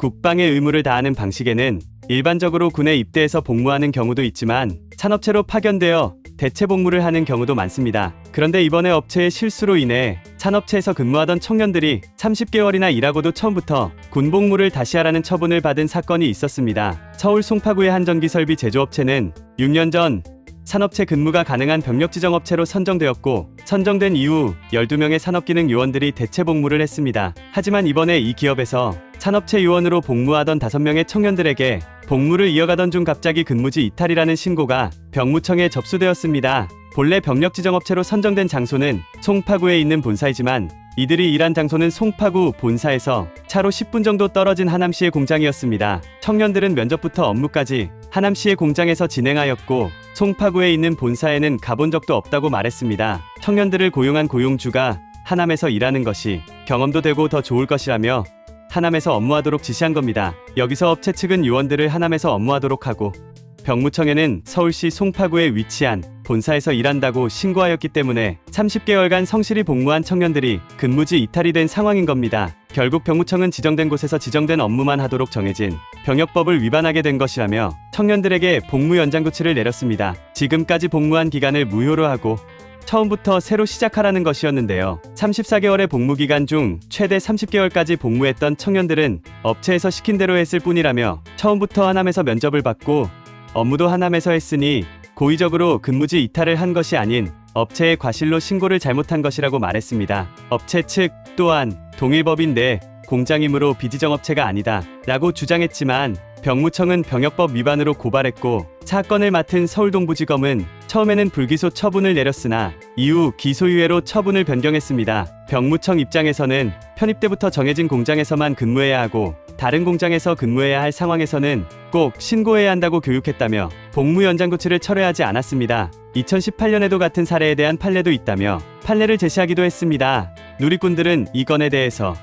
국방의 의무를 다하는 방식에는 일반적으로 군에 입대해서 복무하는 경우도 있지만 산업체로 파견되어 대체 복무를 하는 경우도 많습니다. 그런데 이번에 업체의 실수로 인해 산업체에서 근무하던 청년들이 30개월이나 일하고도 처음부터 군복무를 다시 하라는 처분을 받은 사건이 있었습니다. 서울 송파구의 한 전기설비 제조업체는 6년 전 산업체 근무가 가능한 병력지정업체로 선정되었고 선정된 이후 12명의 산업기능 요원들이 대체 복무를 했습니다. 하지만 이번에 이 기업에서 산업체 요원으로 복무하던 5명의 청년들에게 복무를 이어가던 중 갑자기 근무지 이탈이라는 신고가 병무청에 접수되었습니다. 본래 병력지정업체로 선정된 장소는 송파구에 있는 본사이지만 이들이 일한 장소는 송파구 본사에서 차로 10분 정도 떨어진 하남시의 공장이었습니다. 청년들은 면접부터 업무까지 하남시의 공장에서 진행하였고 송파구에 있는 본사에는 가본 적도 없다고 말했습니다. 청년들을 고용한 고용주가 하남에서 일하는 것이 경험도 되고 더 좋을 것이라며 하남에서 업무하도록 지시한 겁니다. 여기서 업체 측은 요원들을 하남에서 업무하도록 하고 병무청에는 서울시 송파구에 위치한 본사에서 일한다고 신고하였기 때문에 30개월간 성실히 복무한 청년들이 근무지 이탈이 된 상황인 겁니다. 결국 병무청은 지정된 곳에서 지정된 업무만 하도록 정해진 병역법을 위반하게 된 것이라며 청년들에게 복무 연장 조치를 내렸습니다. 지금까지 복무한 기간을 무효로 하고 처음부터 새로 시작하라는 것이었는데요. 34개월의 복무 기간 중 최대 30개월까지 복무했던 청년들은 업체에서 시킨 대로 했을 뿐이라며 처음부터 하남에서 면접을 받고 업무도 하남에서 했으니 고의적으로 근무지 이탈을 한 것이 아닌 업체의 과실로 신고를 잘못한 것이라고 말했습니다. 업체 측 또한 동일법인 내 공장이므로 비지정업체가 아니다 라고 주장했지만 병무청은 병역법 위반으로 고발했고 사건을 맡은 서울동부지검은 처음에는 불기소 처분을 내렸으나 이후 기소유예로 처분을 변경했습니다. 병무청 입장에서는 편입 때부터 정해진 공장에서만 근무해야 하고 다른 공장에서 근무해야 할 상황에서는 꼭 신고해야 한다고 교육했다며 복무 연장 조치를 철회하지 않았습니다. 2018년에도 같은 사례에 대한 판례도 있다며 판례를 제시하기도 했습니다. 누리꾼들은 이 건에 대해서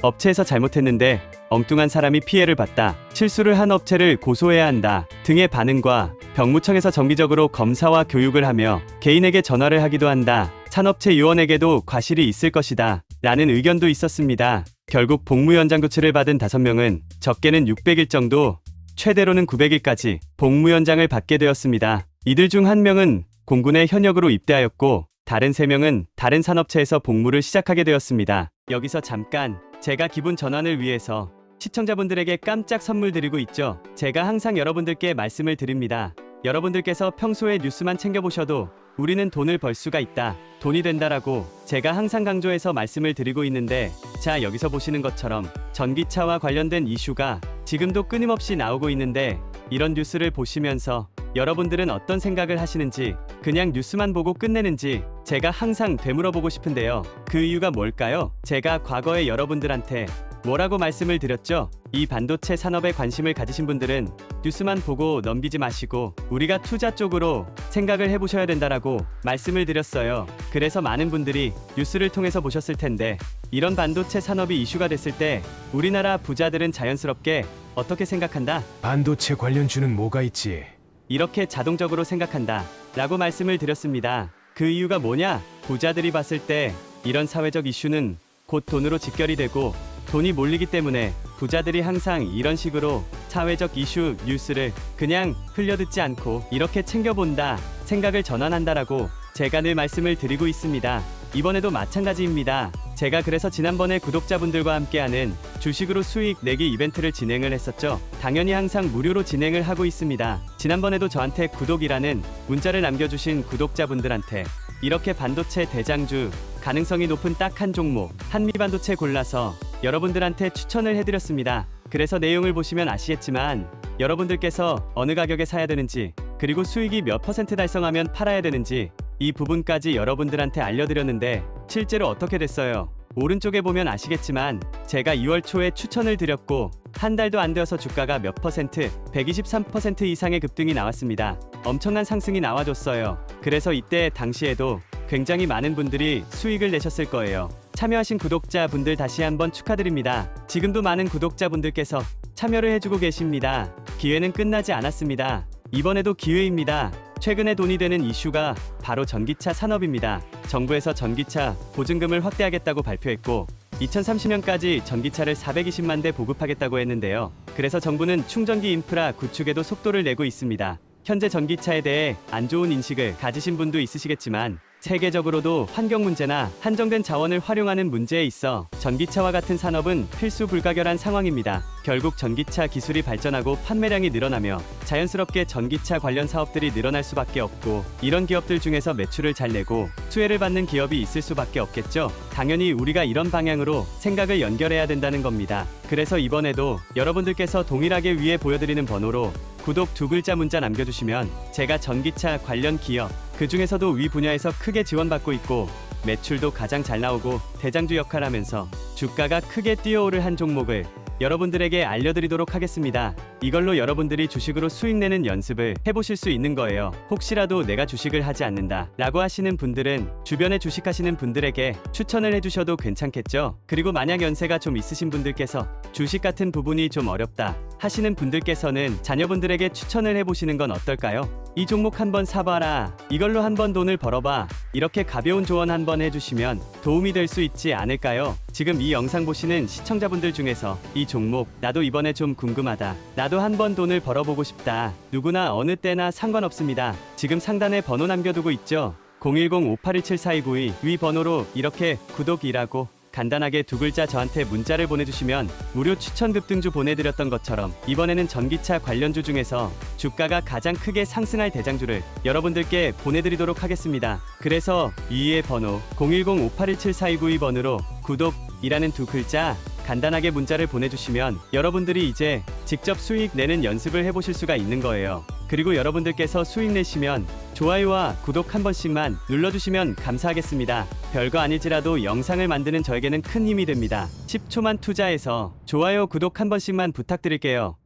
업체에서 잘못했는데 엉뚱한 사람이 피해를 봤다, 실수를 한 업체를 고소해야 한다 등의 반응과 병무청에서 정기적으로 검사와 교육을 하며 개인에게 전화를 하기도 한다, 산업체 요원에게도 과실이 있을 것이다 라는 의견도 있었습니다. 결국 복무 연장 조치를 받은 5명은 적게는 600일 정도, 최대로는 900일까지 복무 연장을 받게 되었습니다. 이들 중 1명은 공군에 현역으로 입대하였고 다른 3명은 다른 산업체에서 복무를 시작하게 되었습니다. 여기서 잠깐 제가 기분 전환을 위해서 시청자분들에게 깜짝 선물 드리고 있죠. 제가 항상 여러분들께 말씀을 드립니다. 여러분들께서 평소에 뉴스만 챙겨보셔도 우리는 돈을 벌 수가 있다, 돈이 된다라고 제가 항상 강조해서 말씀을 드리고 있는데, 자, 여기서 보시는 것처럼 전기차와 관련된 이슈가 지금도 끊임없이 나오고 있는데 이런 뉴스를 보시면서 여러분들은 어떤 생각을 하시는지, 그냥 뉴스만 보고 끝내는지 제가 항상 되물어보고 싶은데요. 그 이유가 뭘까요? 제가 과거에 여러분들한테 뭐라고 말씀을 드렸죠? 이 반도체 산업에 관심을 가지신 분들은 뉴스만 보고 넘기지 마시고 우리가 투자 쪽으로 생각을 해보셔야 된다라고 말씀을 드렸어요. 그래서 많은 분들이 뉴스를 통해서 보셨을 텐데, 이런 반도체 산업이 이슈가 됐을 때 우리나라 부자들은 자연스럽게 어떻게 생각한다? 반도체 관련주는 뭐가 있지? 이렇게 자동적으로 생각한다 라고 말씀을 드렸습니다. 그 이유가 뭐냐? 부자들이 봤을 때 이런 사회적 이슈는 곧 돈으로 직결이 되고 돈이 몰리기 때문에 부자들이 항상 이런 식으로 사회적 이슈 뉴스를 그냥 흘려듣지 않고 이렇게 챙겨본다, 생각을 전환한다라고 제가 늘 말씀을 드리고 있습니다. 이번에도 마찬가지입니다. 제가 그래서 지난번에 구독자분들과 함께하는 주식으로 수익 내기 이벤트를 진행을 했었죠. 당연히 항상 무료로 진행을 하고 있습니다. 지난번에도 저한테 구독이라는 문자를 남겨주신 구독자분들한테 이렇게 반도체 대장주, 가능성이 높은 딱 한 종목 한미반도체 골라서 여러분들한테 추천을 해드렸습니다. 그래서 내용을 보시면 아시겠지만 여러분들께서 어느 가격에 사야 되는지, 그리고 수익이 몇 % 달성하면 팔아야 되는지 이 부분까지 여러분들한테 알려드렸는데 실제로 어떻게 됐어요? 오른쪽에 보면 아시겠지만 제가 2월 초에 추천을 드렸고 한 달도 안 되어서 주가가 몇 퍼센트, 123% 이상의 급등이 나왔습니다. 엄청난 상승이 나와줬어요. 그래서 이때 당시에도 굉장히 많은 분들이 수익을 내셨을 거예요. 참여하신 구독자분들 다시 한번 축하드립니다. 지금도 많은 구독자분들께서 참여를 해주고 계십니다. 기회는 끝나지 않았습니다. 이번에도 기회입니다. 최근에 돈이 되는 이슈가 바로 전기차 산업입니다. 정부에서 전기차 보증금을 확대하겠다고 발표했고 2030년까지 전기차를 420만 대 보급하겠다고 했는데요. 그래서 정부는 충전기 인프라 구축에도 속도를 내고 있습니다. 현재 전기차에 대해 안 좋은 인식을 가지신 분도 있으시겠지만 세계적으로도 환경 문제나 한정된 자원을 활용하는 문제에 있어 전기차와 같은 산업은 필수 불가결한 상황입니다. 결국 전기차 기술이 발전하고 판매량이 늘어나며 자연스럽게 전기차 관련 사업들이 늘어날 수밖에 없고, 이런 기업들 중에서 매출을 잘 내고 수혜를 받는 기업이 있을 수밖에 없겠죠. 당연히 우리가 이런 방향으로 생각을 연결해야 된다는 겁니다. 그래서 이번에도 여러분들께서 동일하게 위에 보여드리는 번호로 구독 2글자 문자 남겨주시면 제가 전기차 관련 기업, 그 중에서도 위 분야에서 크게 지원받고 있고 매출도 가장 잘 나오고 대장주 역할하면서 주가가 크게 뛰어오를 한 종목을 여러분들에게 알려드리도록 하겠습니다. 이걸로 여러분들이 주식으로 수익 내는 연습을 해보실 수 있는 거예요. 혹시라도 내가 주식을 하지 않는다 라고 하시는 분들은 주변에 주식하시는 분들에게 추천을 해주셔도 괜찮겠죠. 그리고 만약 연세가 좀 있으신 분들께서 주식 같은 부분이 좀 어렵다 하시는 분들께서는 자녀분들에게 추천을 해보시는 건 어떨까요? 이 종목 한번 사봐라, 이걸로 한번 돈을 벌어봐, 이렇게 가벼운 조언 한번 해주시면 도움이 될 수 있지 않을까요? 지금 이 영상 보시는 시청자분들 중에서 이 종목 나도 이번에 좀 궁금하다, 나도 한번 돈을 벌어보고 싶다, 누구나 어느 때나 상관없습니다. 지금 상단에 번호 남겨두고 있죠? 010-5817-4292 위 번호로 이렇게 구독이라고 간단하게 2글자 저한테 문자를 보내주시면 무료 추천 급등주 보내드렸던 것처럼 이번에는 전기차 관련주 중에서 주가가 가장 크게 상승할 대장주를 여러분들께 보내드리도록 하겠습니다. 그래서 위의 번호 010-5817-4292번으로 구독이라는 2글자 간단하게 문자를 보내주시면 여러분들이 이제 직접 수익 내는 연습을 해보실 수가 있는 거예요. 그리고 여러분들께서 수익 내시면 좋아요와 구독 한 번씩만 눌러주시면 감사하겠습니다. 별거 아닐지라도 영상을 만드는 저에게는 큰 힘이 됩니다. 10초만 투자해서 좋아요, 구독 한 번씩만 부탁드릴게요.